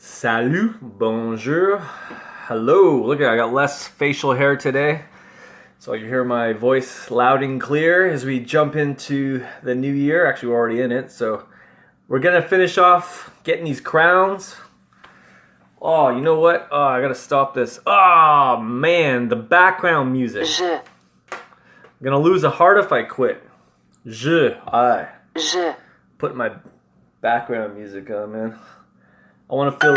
Salut, bonjour, hello. Look at I got less facial hair today. So you hear my voice loud and clear as we jump into the new year. Actually, we're already in it. So we're going to finish off getting these crowns. Oh, you know what? Oh, I got to stop this. Oh, man, the background music. Je. I'm going to lose a heart if I quit. I. Je. Put my background music on, man. I want to feel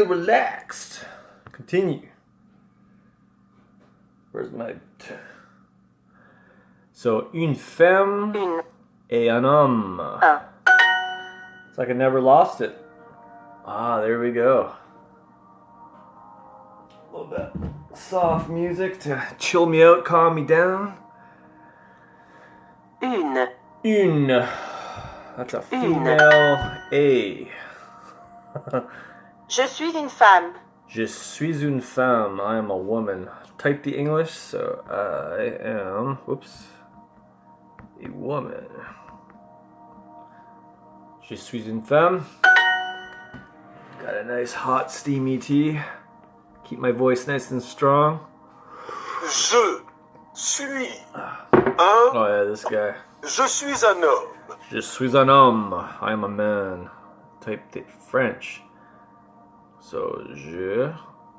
relaxed. Continue. Where's my... So, une femme Une. et un homme. Un. It's like I never lost it. Ah, there we go. A little bit soft music to chill me out, calm me down. Une. Une. That's a female A. Je suis une femme. Je suis une femme. I am a woman. Type the English, so I am, whoops, a woman. Je suis une femme. Got a nice hot steamy tea. Keep my voice nice and strong. Je suis un. Oh yeah, this guy. Je suis un homme. Je suis un homme. I am a man. Type the French. So, je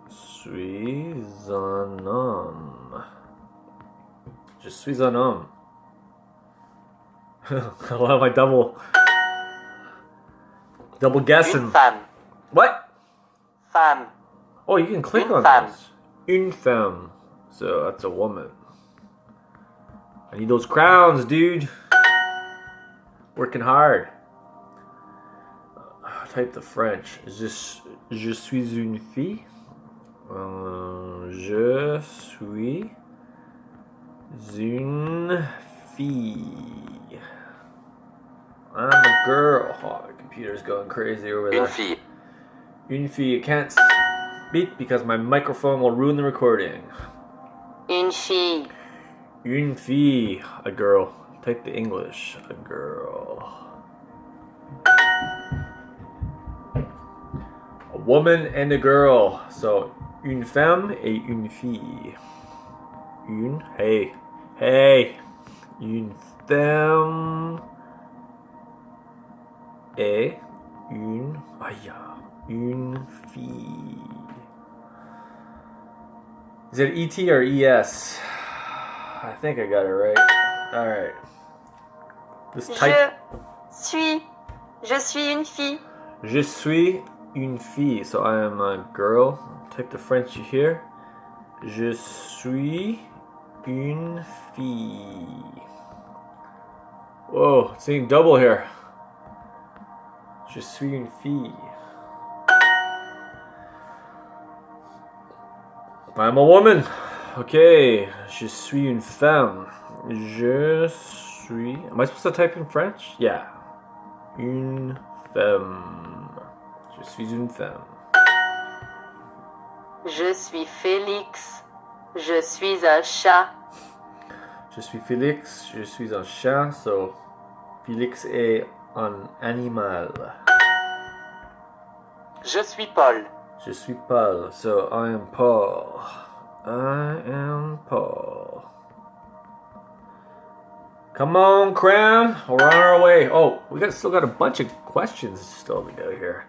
suis un homme. Je suis un homme. I love my double guessing. Une femme. What? Femme. Oh, you can click Une on femme. this. Une femme. So, that's a woman. I need those crowns, dude. Working hard. Type the French. Je suis une fille. Je suis une fille. I'm a girl. Oh, the computer's going crazy over there. Une fille. Une fille. I can't speak because my microphone will ruin the recording. Une fille. Une fille. A girl. Type the English. A girl. A woman and a girl. So, une femme et une fille. Une. Hey. Hey. Une femme et une. Aïe. Une fille. Is it E-T or E-S? I think I got it right. Alright. This type. Je suis une fille. Je suis une fille. So I am a girl. Type the French you hear. Je suis une fille. Whoa, it's saying double here. Je suis une fille. I'm a woman. Okay, je suis une femme. Je suis... Am I supposed to type in French? Yeah. Une femme. Je suis une femme. Je suis Félix. Je suis un chat. Je suis Félix. Je suis un chat. So, Félix est un animal. Je suis Paul. Je suis Paul. So, I am Paul. I am Paul. Come on, Crown. We're on our way. Oh, still got a bunch of questions still to go here.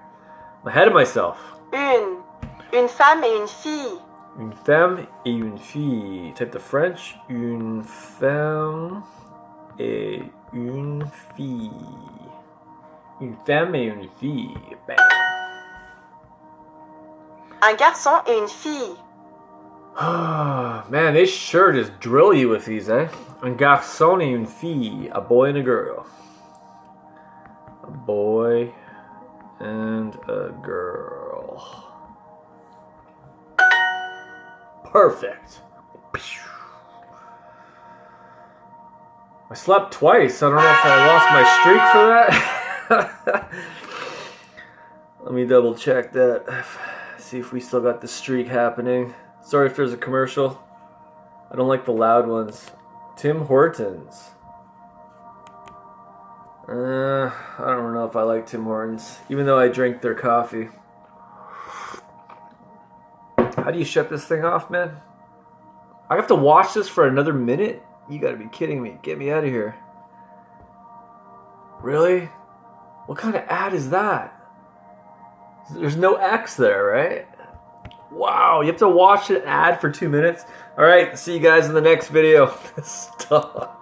I'm ahead of myself. Une femme et une fille. Une femme et une fille. Type the French. Une femme et une fille. Une femme et une fille. Bam. Un garçon et une fille. Man, they sure just drill you with these, eh? Un garçon et une fille. A boy and a girl. A boy and a girl. Perfect. I slept twice. I don't know if I lost my streak for that. Let me double check that. See if we still got the streak happening. Sorry if there's a commercial. I don't like the loud ones. Tim Hortons. I don't know if I like Tim Hortons, even though I drink their coffee. How do you shut this thing off, man? I have to watch this for another minute? You gotta be kidding me. Get me out of here. Really? What kind of ad is that? There's no X there, right? Wow, you have to watch an ad for 2 minutes? Alright, see you guys in the next video. Stop.